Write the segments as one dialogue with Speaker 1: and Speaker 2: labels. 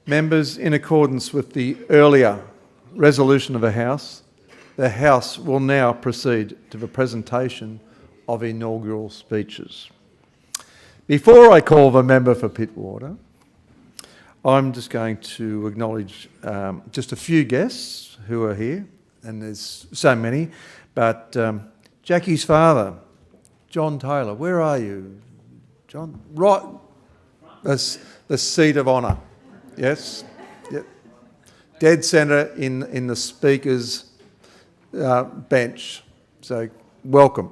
Speaker 1: Members, in accordance with the earlier resolution of the House will now proceed to the presentation of inaugural speeches. Before I call the member for Pittwater, I'm just going to acknowledge just a few guests who are here, and there's so many, but Jacqui's father, John Taylor, where are you, John? Right, that's the seat of honour, yes? Yep. Dead centre in the Speaker's bench, so welcome.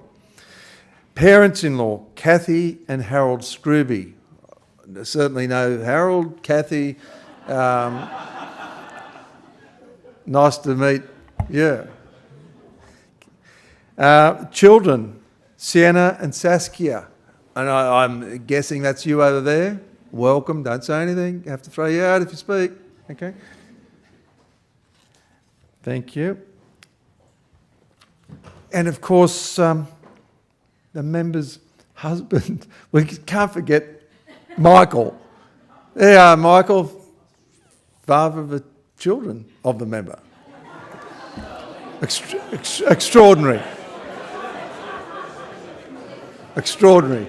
Speaker 1: Parents-in-law, Cathy and Harold Scruby. I certainly know Harold, Cathy. Nice to meet you. Children, Sienna and Saskia. And I'm guessing that's you over there. Welcome, don't say anything. I have to throw you out if you speak. Okay. Thank you. And of course, the member's husband. We can't forget Michael. There you are, Michael, father of the children of the member. Extraordinary. Extraordinary.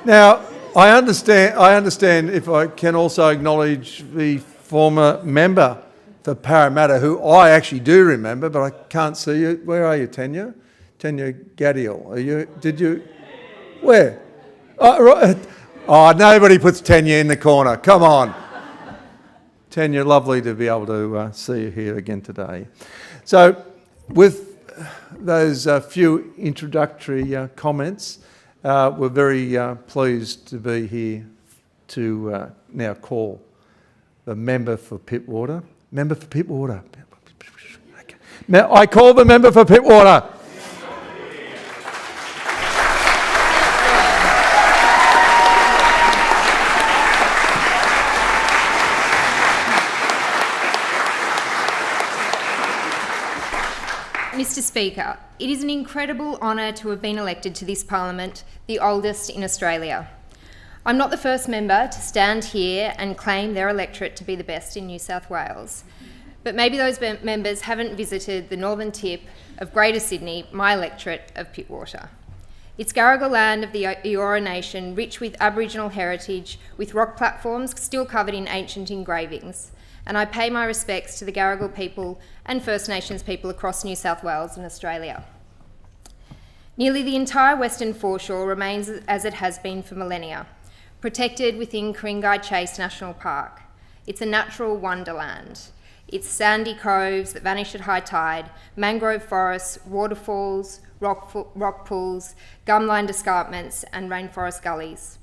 Speaker 1: Now, I understand if I can also acknowledge the former member for Parramatta, who I actually do remember, but I can't see you. Where are you, Tanya? Tanya Gadiel. Are you? Did you? Where? Oh, right. Oh, nobody puts Tanya in the corner. Come on. Tanya, lovely to be able to see you here again today. So, with those few introductory comments, we're very pleased to be here to now call the member for Pittwater. Member for Pittwater. Okay. Now, I call the member for Pittwater.
Speaker 2: Mr. Speaker, it is an incredible honour to have been elected to this Parliament, the oldest in Australia. I'm not the first member to stand here and claim their electorate to be the best in New South Wales, but maybe those members haven't visited the northern tip of Greater Sydney, my electorate of Pittwater. It's Gadigal land of the Eora Nation, rich with Aboriginal heritage, with rock platforms still covered in ancient engravings. And I pay my respects to the Gadigal people and First Nations people across New South Wales and Australia. Nearly the entire western foreshore remains as it has been for millennia, protected within Ku-ring-gai Chase National Park. It's a natural wonderland. It's sandy coves that vanish at high tide, mangrove forests, waterfalls, rock pools, gum-lined escarpments and rainforest gullies.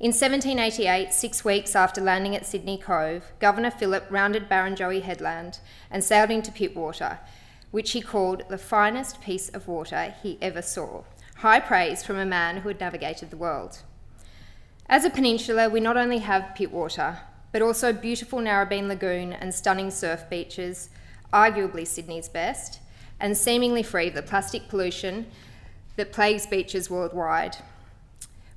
Speaker 2: In 1788, 6 weeks after landing at Sydney Cove, Governor Phillip rounded Barrenjoey Headland and sailed into Pittwater, which he called the finest piece of water he ever saw. High praise from a man who had navigated the world. As a peninsula, we not only have Pittwater, but also beautiful Narrabeen Lagoon and stunning surf beaches, arguably Sydney's best, and seemingly free of the plastic pollution that plagues beaches worldwide.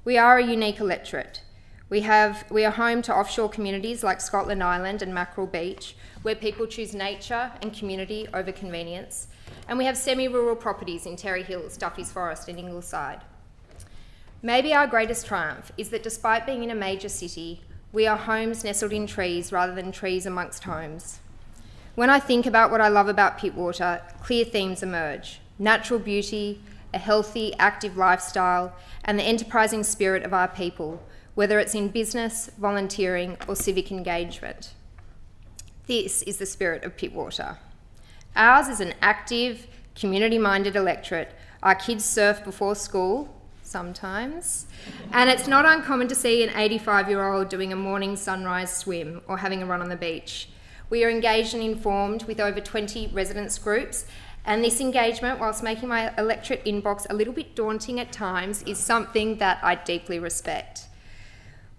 Speaker 2: We are a unique electorate. We are home to offshore communities like Scotland Island and Mackerel Beach, where people choose nature and community over convenience. And we have semi-rural properties in Terry Hills, Duffy's Forest and Ingleside. Maybe our greatest triumph is that despite being in a major city, we are homes nestled in trees rather than trees amongst homes. When I think about what I love about Pittwater, clear themes emerge: natural beauty, a healthy, active lifestyle, and the enterprising spirit of our people, whether it's in business, volunteering, or civic engagement. This is the spirit of Pittwater. Ours is an active, community-minded electorate. Our kids surf before school, sometimes, and it's not uncommon to see an 85-year-old doing a morning sunrise swim or having a run on the beach. We are engaged and informed with over 20 residents groups, and this engagement, whilst making my electorate inbox a little bit daunting at times, is something that I deeply respect.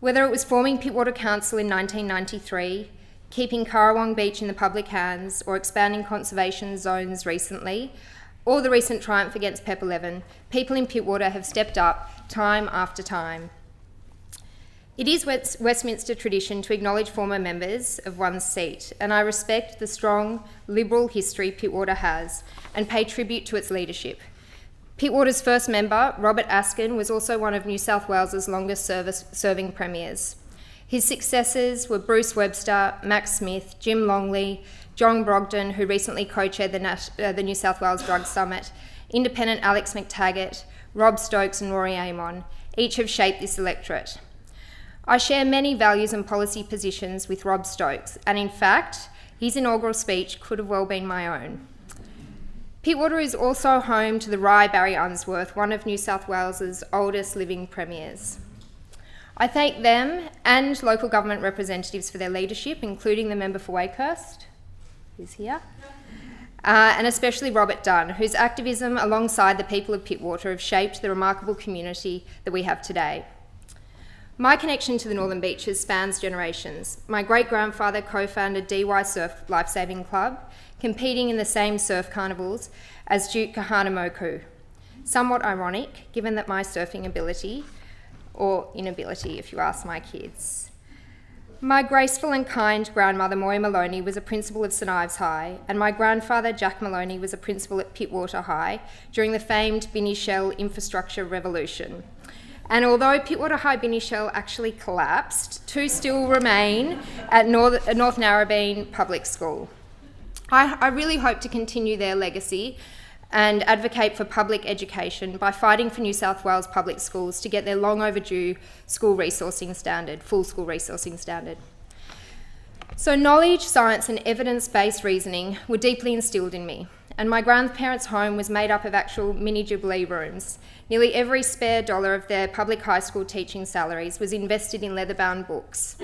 Speaker 2: Whether it was forming Pittwater Council in 1993, keeping Currawong Beach in the public hands, or expanding conservation zones recently, or the recent triumph against PEP 11, people in Pittwater have stepped up time after time. It is Westminster tradition to acknowledge former members of one's seat, and I respect the strong Liberal history Pittwater has and pay tribute to its leadership. Pittwater's first member, Robert Askin, was also one of New South Wales's longest serving premiers. His successors were Bruce Webster, Max Smith, Jim Longley, John Brogden, who recently co-chaired the New South Wales Drug Summit, Independent Alex McTaggart, Rob Stokes and Rory Amon. Each have shaped this electorate. I share many values and policy positions with Rob Stokes, and in fact, his inaugural speech could have well been my own. Pittwater is also home to the Rye Barry Unsworth, one of New South Wales's oldest living premiers. I thank them and local government representatives for their leadership, including the member for Wakehurst, who's here, and especially Robert Dunn, whose activism alongside the people of Pittwater have shaped the remarkable community that we have today. My connection to the Northern Beaches spans generations. My great-grandfather co-founded DY Surf Lifesaving Club, competing in the same surf carnivals as Duke Kahanamoku. Somewhat ironic, given that my surfing ability, or inability if you ask my kids. My graceful and kind grandmother, Moy Maloney, was a principal of St Ives High, and my grandfather, Jack Maloney, was a principal at Pittwater High during the famed Binny Shell infrastructure revolution. And although Pittwater High Binny Shell actually collapsed, two still remain at North Narrabeen Public School. I really hope to continue their legacy and advocate for public education by fighting for New South Wales public schools to get their long overdue school resourcing standard, full school resourcing standard. So knowledge, science and evidence-based reasoning were deeply instilled in me, and my grandparents' home was made up of actual mini Jubilee rooms. Nearly every spare dollar of their public high school teaching salaries was invested in leather-bound books,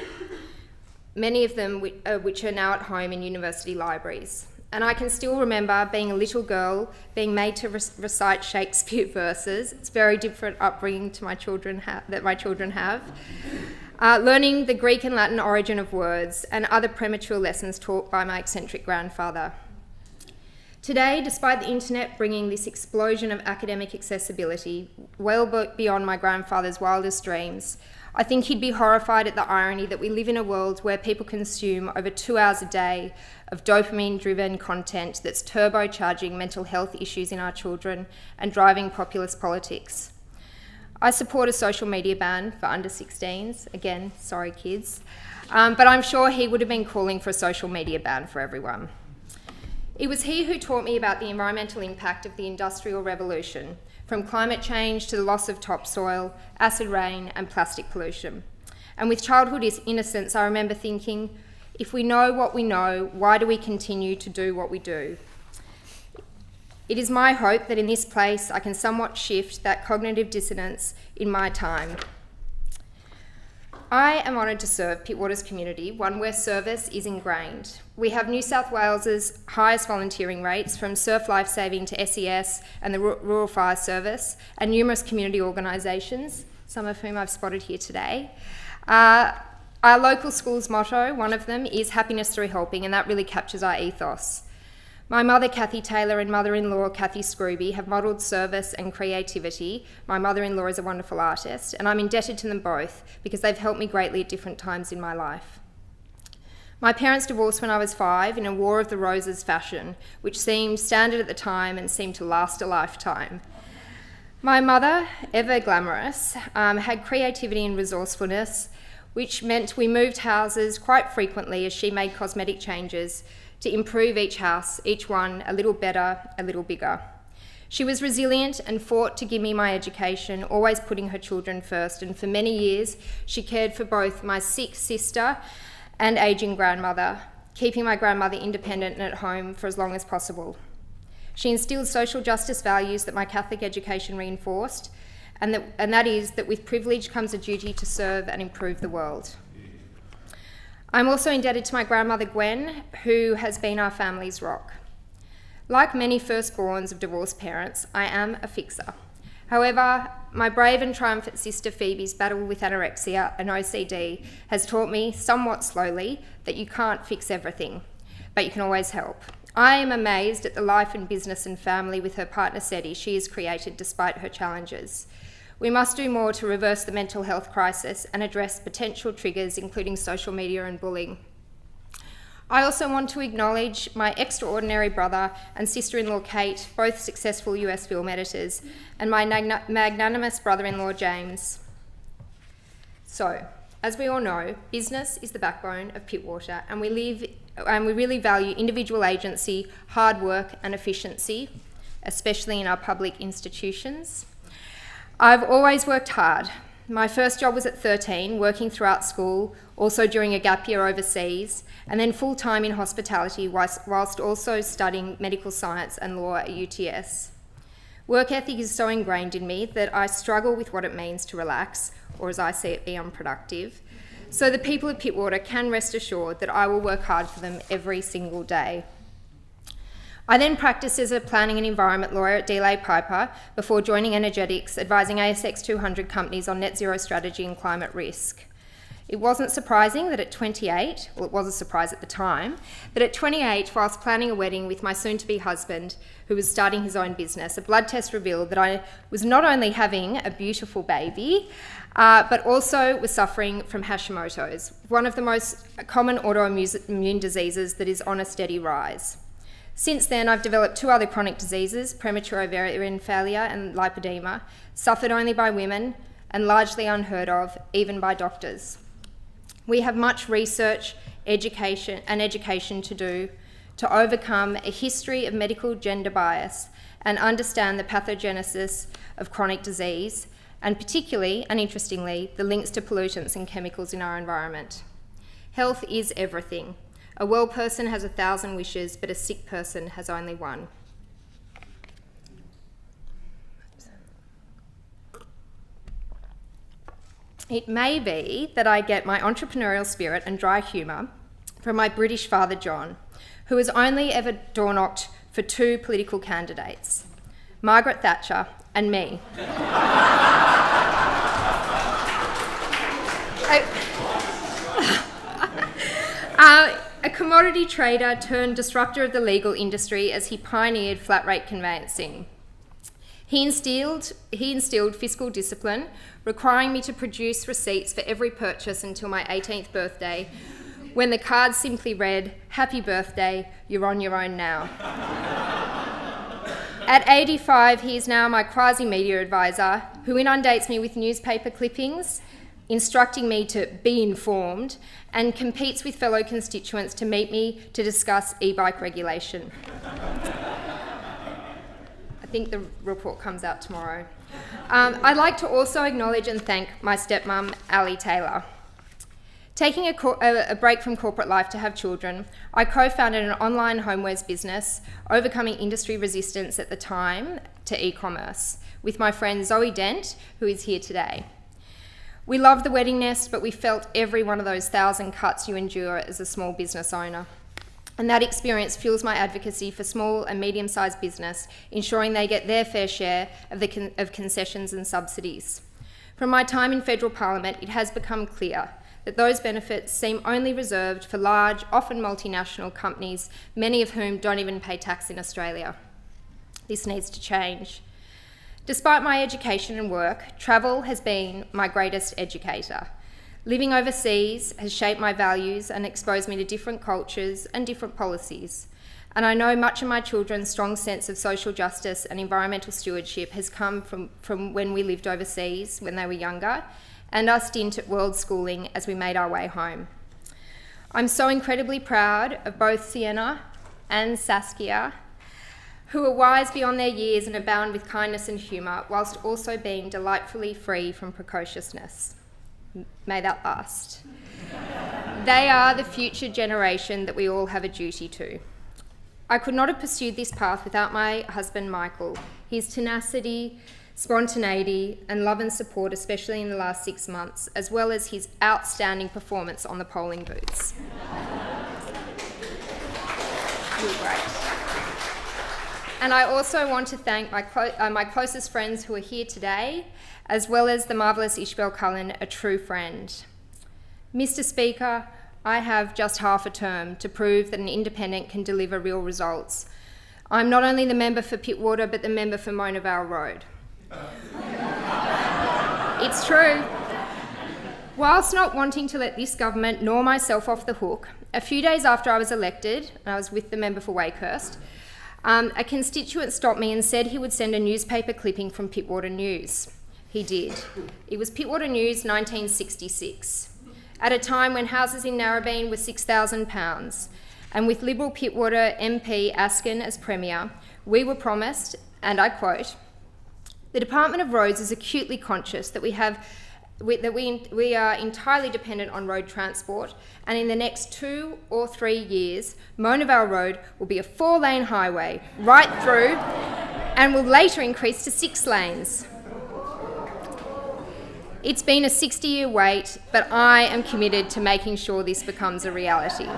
Speaker 2: many of them which are now at home in university libraries. And I can still remember being a little girl, being made to recite Shakespeare verses. It's a very different upbringing to my children that my children have. Learning the Greek and Latin origin of words and other premature lessons taught by my eccentric grandfather. Today, despite the internet bringing this explosion of academic accessibility well beyond my grandfather's wildest dreams, I think he'd be horrified at the irony that we live in a world where people consume over 2 hours a day of dopamine-driven content that's turbocharging mental health issues in our children and driving populist politics. I support a social media ban for under 16s. Again, sorry kids. But I'm sure he would have been calling for a social media ban for everyone. It was he who taught me about the environmental impact of the Industrial Revolution, from climate change to the loss of topsoil, acid rain and plastic pollution. And with childhood innocence, I remember thinking, if we know what we know, why do we continue to do what we do? It is my hope that in this place I can somewhat shift that cognitive dissonance in my time. I am honoured to serve Pittwater's community, one where service is ingrained. We have New South Wales's highest volunteering rates, from Surf Lifesaving to SES and the Rural Fire Service, and numerous community organisations, some of whom I've spotted here today. Our local school's motto, one of them, is happiness through helping, and that really captures our ethos. My mother, Kathy Taylor, and mother-in-law, Jacqui Scruby, have modelled service and creativity. My mother-in-law is a wonderful artist, and I'm indebted to them both because they've helped me greatly at different times in my life. My parents divorced when I was 5 in a War of the Roses fashion, which seemed standard at the time and seemed to last a lifetime. My mother, ever glamorous, had creativity and resourcefulness, which meant we moved houses quite frequently as she made cosmetic changes to improve each house, each one a little better, a little bigger. She was resilient and fought to give me my education, always putting her children first, and for many years she cared for both my sick sister and ageing grandmother, keeping my grandmother independent and at home for as long as possible. She instilled social justice values that my Catholic education reinforced, and that is that with privilege comes a duty to serve and improve the world. I'm also indebted to my grandmother Gwen, who has been our family's rock. Like many firstborns of divorced parents, I am a fixer. However, my brave and triumphant sister Phoebe's battle with anorexia and OCD has taught me, somewhat slowly, that you can't fix everything, but you can always help. I am amazed at the life and business and family with her partner Seti she has created despite her challenges. We must do more to reverse the mental health crisis and address potential triggers, including social media and bullying. I also want to acknowledge my extraordinary brother and sister-in-law Kate, both successful US film editors, and my magnanimous brother-in-law James. So, as we all know, business is the backbone of Pittwater, and we really value individual agency, hard work and efficiency, especially in our public institutions. I've always worked hard. My first job was at 13, working throughout school, also during a gap year overseas, and then full-time in hospitality whilst also studying medical science and law at UTS. Work ethic is so ingrained in me that I struggle with what it means to relax, or as I see it, be unproductive. So the people of Pittwater can rest assured that I will work hard for them every single day. I then practiced as a planning and environment lawyer at DLA Piper before joining Energetics, advising ASX 200 companies on net zero strategy and climate risk. It wasn't surprising that at 28, well, it was a surprise at the time, that at 28, whilst planning a wedding with my soon-to-be husband, who was starting his own business, a blood test revealed that I was not only having a beautiful baby, but also was suffering from Hashimoto's, one of the most common autoimmune diseases that is on a steady rise. Since then, I've developed 2 other chronic diseases, premature ovarian failure and lipedema, suffered only by women and largely unheard of, even by doctors. We have much research, education to do to overcome a history of medical gender bias and understand the pathogenesis of chronic disease, and particularly, and interestingly, the links to pollutants and chemicals in our environment. Health is everything. A well person has 1,000 wishes, but a sick person has only one. It may be that I get my entrepreneurial spirit and dry humour from my British father John, who has only ever door-knocked for 2 political candidates, Margaret Thatcher and me. A commodity trader turned disruptor of the legal industry as he pioneered flat rate conveyancing. He instilled fiscal discipline, requiring me to produce receipts for every purchase until my 18th birthday, when the card simply read, "Happy birthday, you're on your own now." At 85, he is now my quasi-media advisor, who inundates me with newspaper clippings, instructing me to be informed, and competes with fellow constituents to meet me to discuss e-bike regulation. I think the report comes out tomorrow. I'd like to also acknowledge and thank my stepmum, Ali Taylor. Taking a break from corporate life to have children, I co-founded an online homewares business, overcoming industry resistance at the time to e-commerce, with my friend Zoe Dent, who is here today. We love the wedding nest, but we felt every one of those 1,000 cuts you endure as a small business owner. And that experience fuels my advocacy for small and medium-sized business, ensuring they get their fair share of concessions and subsidies. From my time in federal parliament, it has become clear that those benefits seem only reserved for large, often multinational companies, many of whom don't even pay tax in Australia. This needs to change. Despite my education and work, travel has been my greatest educator. Living overseas has shaped my values and exposed me to different cultures and different policies. And I know much of my children's strong sense of social justice and environmental stewardship has come from when we lived overseas, when they were younger, and our stint at world schooling as we made our way home. I'm so incredibly proud of both Sienna and Saskia, who are wise beyond their years and abound with kindness and humour, whilst also being delightfully free from precociousness. May that last. They are the future generation that we all have a duty to. I could not have pursued this path without my husband Michael. His tenacity, spontaneity and love and support, especially in the last 6 months, as well as his outstanding performance on the polling booths. You're great. And I also want to thank my closest friends who are here today, as well as the marvellous Ishbel Cullen, a true friend. Mr. Speaker, I have just half a term to prove that an independent can deliver real results. I'm not only the member for Pittwater, but the member for Mona Vale Road. It's true. Whilst not wanting to let this government nor myself off the hook, a few days after I was elected, and I was with the member for Wakehurst, a constituent stopped me and said he would send a newspaper clipping from Pittwater News. He did. It was Pittwater News 1966, at a time when houses in Narrabeen were £6,000, and with Liberal Pittwater MP Askin as Premier, we were promised, and I quote, "The Department of Roads is acutely conscious that we are entirely dependent on road transport, and in the next 2 or 3 years, Mona Vale Road will be a 4-lane highway right through and will later increase to 6 lanes. It's been a 60-year wait, but I am committed to making sure this becomes a reality."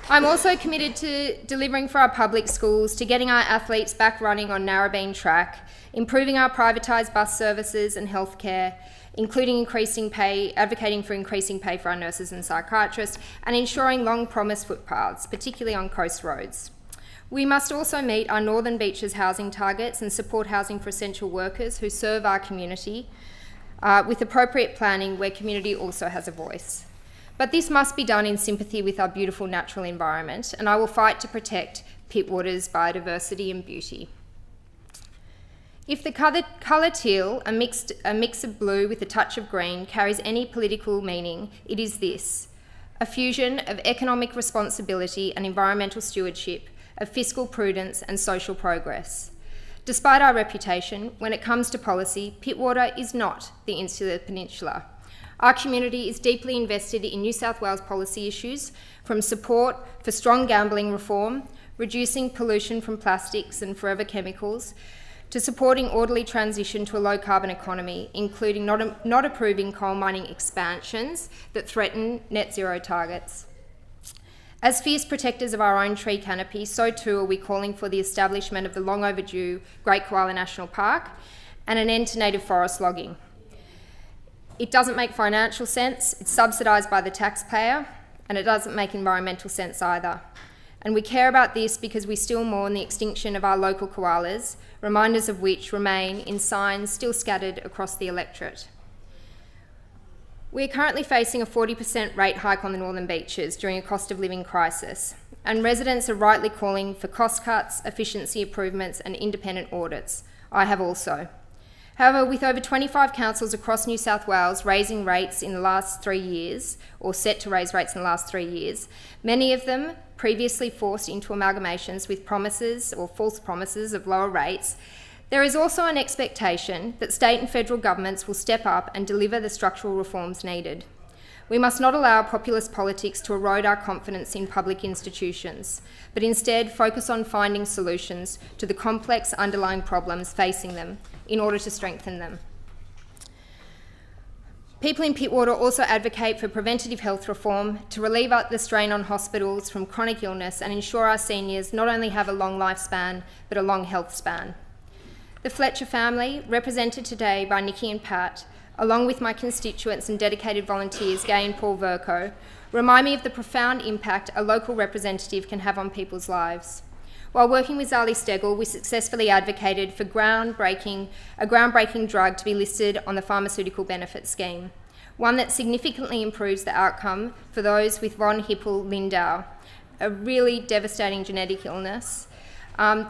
Speaker 2: I'm also committed to delivering for our public schools, to getting our athletes back running on Narrabeen track, improving our privatised bus services and healthcare, including advocating for increasing pay for our nurses and psychiatrists, and ensuring long-promised footpaths, particularly on coast roads. We must also meet our Northern Beaches housing targets and support housing for essential workers who serve our community with appropriate planning where community also has a voice. But this must be done in sympathy with our beautiful natural environment, and I will fight to protect Pittwater's biodiversity and beauty. If the colour teal, a mix of blue with a touch of green, carries any political meaning, it is this: a fusion of economic responsibility and environmental stewardship, of fiscal prudence and social progress. Despite our reputation, when it comes to policy, Pittwater is not the insular peninsula. Our community is deeply invested in New South Wales policy issues, from support for strong gambling reform, reducing pollution from plastics and forever chemicals, to supporting orderly transition to a low-carbon economy, including not approving coal mining expansions that threaten net zero targets. As fierce protectors of our own tree canopy, so too are we calling for the establishment of the long overdue Great Koala National Park and an end to native forest logging. It doesn't make financial sense, it's subsidised by the taxpayer, and it doesn't make environmental sense either. And we care about this because we still mourn the extinction of our local koalas, reminders of which remain in signs still scattered across the electorate. We are currently facing a 40% rate hike on the Northern Beaches during a cost of living crisis, and residents are rightly calling for cost cuts, efficiency improvements and independent audits. I have also. However, with over 25 councils across New South Wales raising rates in the last 3 years, or set to raise rates in the last 3 years, many of them previously forced into amalgamations with promises or false promises of lower rates, there is also an expectation that state and federal governments will step up and deliver the structural reforms needed. We must not allow populist politics to erode our confidence in public institutions, but instead focus on finding solutions to the complex underlying problems facing them in order to strengthen them. People in Pittwater also advocate for preventative health reform to relieve the strain on hospitals from chronic illness and ensure our seniors not only have a long lifespan, but a long health span. The Fletcher family, represented today by Nikki and Pat, along with my constituents and dedicated volunteers, Gay and Paul Verco, remind me of the profound impact a local representative can have on people's lives. While working with Zali Stegel, we successfully advocated for a groundbreaking drug to be listed on the Pharmaceutical Benefit Scheme, one that significantly improves the outcome for those with von Hippel-Lindau, a really devastating genetic illness.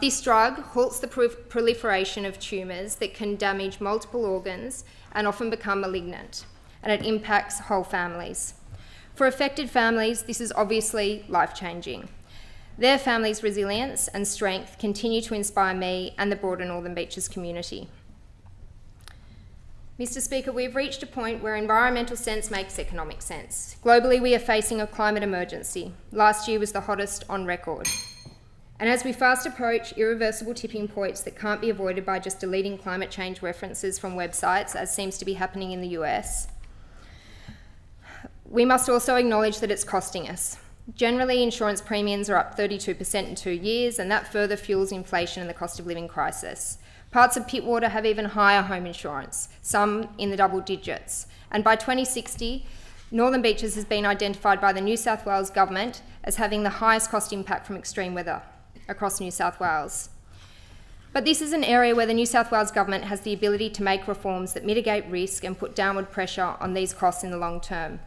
Speaker 2: This drug halts the proliferation of tumours that can damage multiple organs and often become malignant, and it impacts whole families. For affected families, this is obviously life-changing. Their families' resilience and strength continue to inspire me and the broader Northern Beaches community. Mr. Speaker, we've reached a point where environmental sense makes economic sense. Globally, we are facing a climate emergency. Last year was the hottest on record. And as we fast approach irreversible tipping points that can't be avoided by just deleting climate change references from websites, as seems to be happening in the US, we must also acknowledge that it's costing us. Generally, insurance premiums are up 32% in 2 years, and that further fuels inflation and the cost of living crisis. Parts of Pittwater have even higher home insurance, some in the double digits. And by 2060, Northern Beaches has been identified by the New South Wales Government as having the highest cost impact from extreme weather across New South Wales. But this is an area where the New South Wales Government has the ability to make reforms that mitigate risk and put downward pressure on these costs in the long term.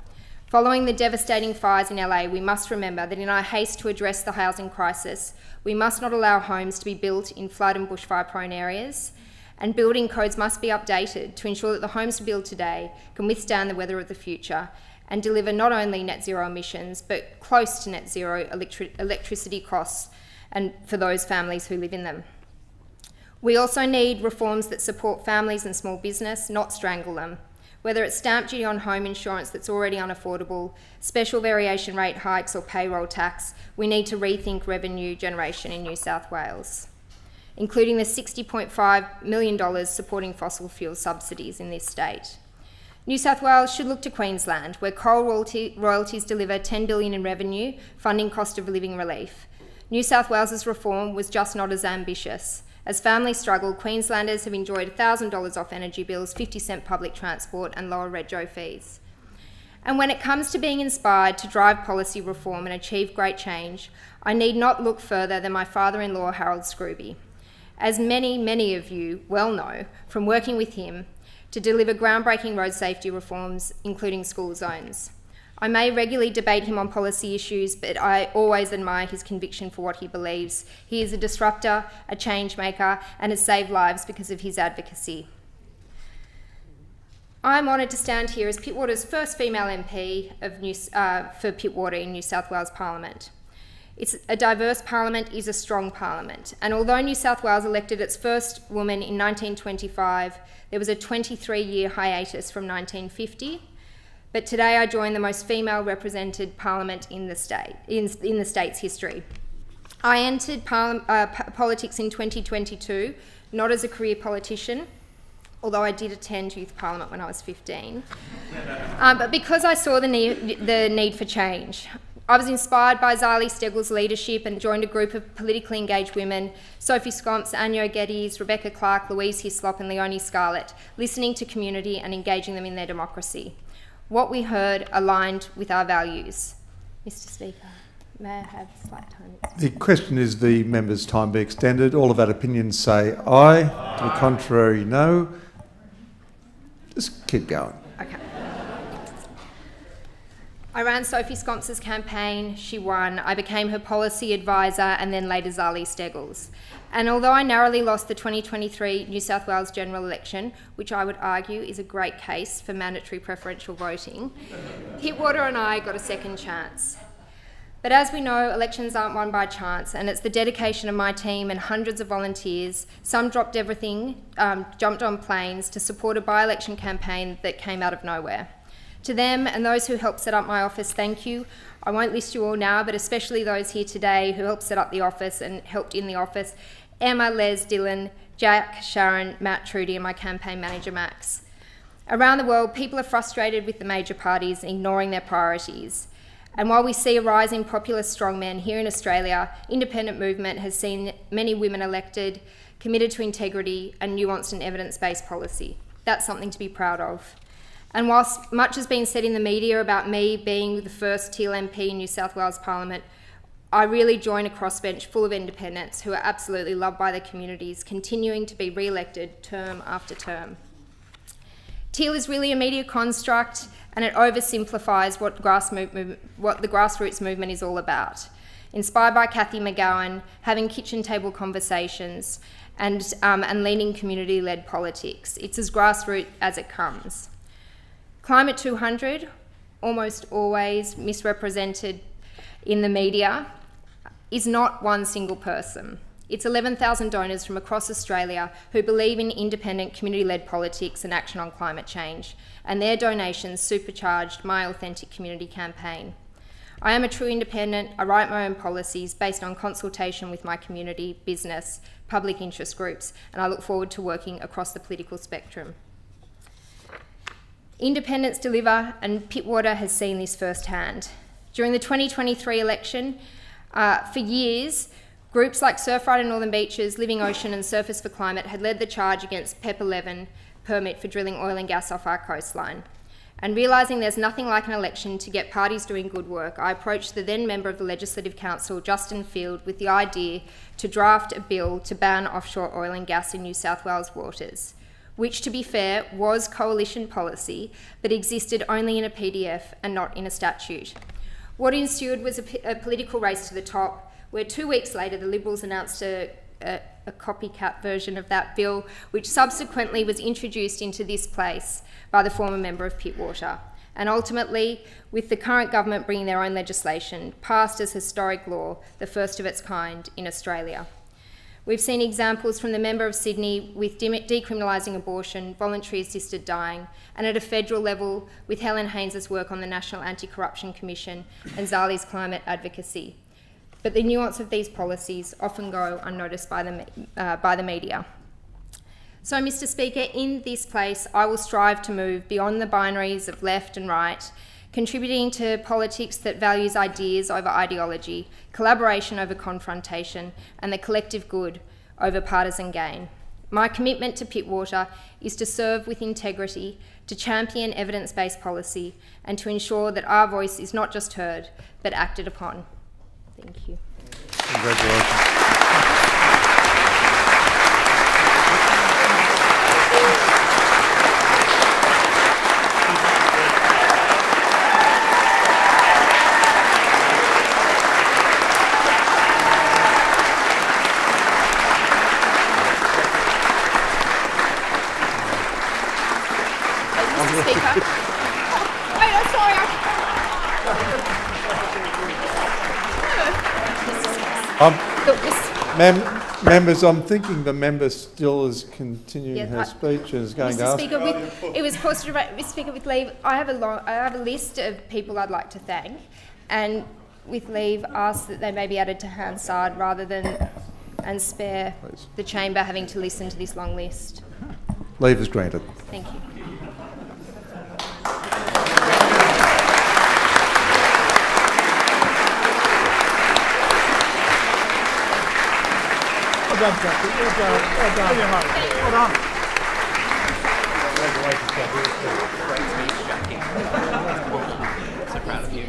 Speaker 2: Following the devastating fires in LA, we must remember that in our haste to address the housing crisis, we must not allow homes to be built in flood and bushfire-prone areas, and building codes must be updated to ensure that the homes we build today can withstand the weather of the future and deliver not only net zero emissions, but close to net zero electricity costs and for those families who live in them. We also need reforms that support families and small business, not strangle them. Whether it's stamp duty on home insurance that's already unaffordable, special variation rate hikes or payroll tax, we need to rethink revenue generation in New South Wales, including the $60.5 million supporting fossil fuel subsidies in this state. New South Wales should look to Queensland, where coal royalties deliver $10 billion in revenue, funding cost of living relief. New South Wales's reform was just not as ambitious. As families struggle, Queenslanders have enjoyed $1,000 off energy bills, 50-cent public transport and lower rego fees. And when it comes to being inspired to drive policy reform and achieve great change, I need not look further than my father-in-law, Harold Scruby. As many of you well know from working with him to deliver groundbreaking road safety reforms, including school zones. I may regularly debate him on policy issues, but I always admire his conviction for what he believes. He is a disruptor, a change maker, and has saved lives because of his advocacy. I'm honoured to stand here as Pittwater's first female MP for Pittwater in New South Wales Parliament. It's a diverse parliament is a strong parliament, and although New South Wales elected its first woman in 1925, there was a 23-year hiatus from 1950. But today I join the most female-represented parliament in the state, in the state's history. I entered politics in 2022, not as a career politician, although I did attend youth parliament when I was 15, but because I saw the need for change. I was inspired by Zali Steggall's leadership and joined a group of politically engaged women, Sophie Scomps, Anyo Geddes, Rebecca Clark, Louise Hislop and Leonie Scarlett, listening to community and engaging them in their democracy. What we heard aligned with our values. Mr. Speaker, may I have slight time?
Speaker 1: The question is the member's time be extended. All of our opinions say aye. To the contrary, no. Just keep going.
Speaker 2: Okay. I ran Sophie Scomps's campaign, she won. I became her policy advisor and then later Zali Steggall's. And although I narrowly lost the 2023 New South Wales general election, which I would argue is a great case for mandatory preferential voting, Pittwater and I got a second chance. But as we know, elections aren't won by chance, and it's the dedication of my team and hundreds of volunteers, some dropped everything, jumped on planes to support a by-election campaign that came out of nowhere. To them and those who helped set up my office, thank you. I won't list you all now, but especially those here today who helped set up the office and helped in the office. Emma, Les, Dylan, Jack, Sharon, Matt, Trudy and my campaign manager, Max. Around the world, people are frustrated with the major parties ignoring their priorities. And while we see a rise in populist strongmen here in Australia, independent movement has seen many women elected, committed to integrity and nuanced and evidence-based policy. That's something to be proud of. And whilst much has been said in the media about me being the first teal MP in New South Wales Parliament, I really join a crossbench full of independents who are absolutely loved by their communities, continuing to be re-elected term after term. Teal is really a media construct and it oversimplifies what the grassroots movement is all about. Inspired by Cathy McGowan, having kitchen table conversations and leading community-led politics. It's as grassroots as it comes. Climate 200, almost always misrepresented in the media, is not one single person. It's 11,000 donors from across Australia who believe in independent community-led politics and action on climate change, and their donations supercharged my authentic community campaign. I am a true independent. I write my own policies based on consultation with my community, business, public interest groups, and I look forward to working across the political spectrum. Independents deliver, and Pittwater has seen this firsthand. During the 2023 election, for years, groups like Surfrider Northern Beaches, Living Ocean and Surfers for Climate had led the charge against PEP 11 permit for drilling oil and gas off our coastline. And realising there's nothing like an election to get parties doing good work, I approached the then member of the Legislative Council, Justin Field, with the idea to draft a bill to ban offshore oil and gas in New South Wales waters, which, to be fair, was coalition policy, but existed only in a PDF and not in a statute. What ensued was a political race to the top, where 2 weeks later the Liberals announced a copycat version of that bill, which subsequently was introduced into this place by the former member of Pittwater, and ultimately, with the current government bringing their own legislation, passed as historic law, the first of its kind in Australia. We've seen examples from the member of Sydney with decriminalising abortion, voluntary assisted dying, and at a federal level with Helen Haynes' work on the National Anti-Corruption Commission and Zali's climate advocacy. But the nuance of these policies often go unnoticed by the media. So, Mr. Speaker, in this place, I will strive to move beyond the binaries of left and right, contributing to politics that values ideas over ideology, collaboration over confrontation, and the collective good over partisan gain. My commitment to Pittwater is to serve with integrity, to champion evidence-based policy, and to ensure that our voice is not just heard, but acted upon. Thank you.
Speaker 1: Congratulations.
Speaker 2: Mr. Speaker. Wait, I'm sorry.
Speaker 1: Members, I'm thinking the member still is continuing her speech and is going to ask.
Speaker 2: It was posted. Mr. Speaker, with leave, I have a list of people I'd like to thank, and with leave, ask that they may be added to Hansard rather than and spare the chamber having to listen to this long list.
Speaker 1: Leave is granted.
Speaker 2: Thank you.
Speaker 3: Well done, Jacqui. Well done. Well done. Well done.
Speaker 4: Great to meet you, Jacqui. So proud of you.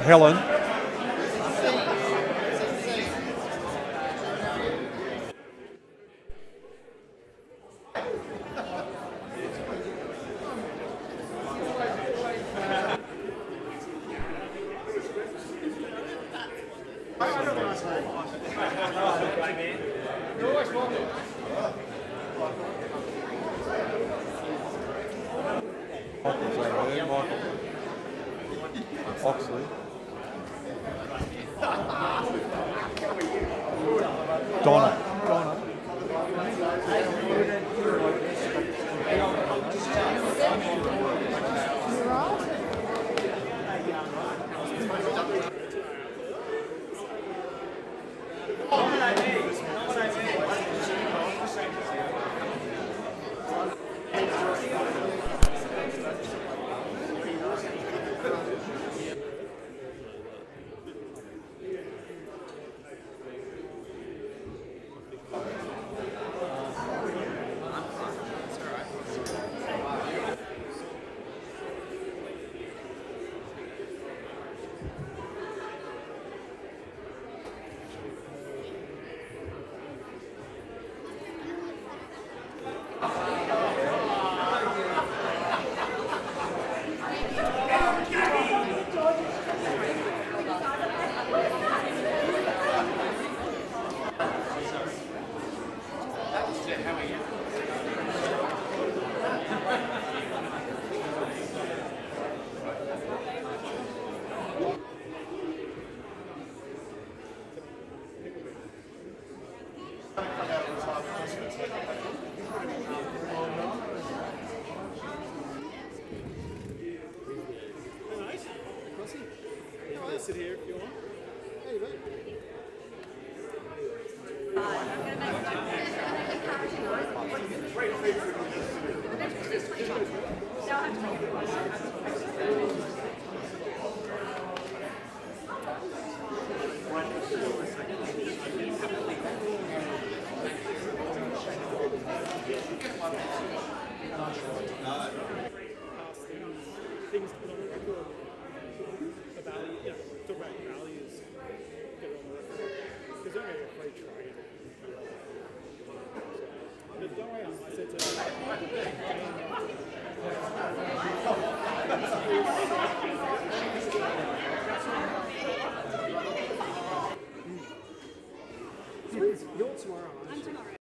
Speaker 1: Helen. Oxley. Donna.
Speaker 3: Sit here if you want. There you go. things to put on the record. The value, talk about values, get it on the record. Because they're only a free trade. But don't worry, I said to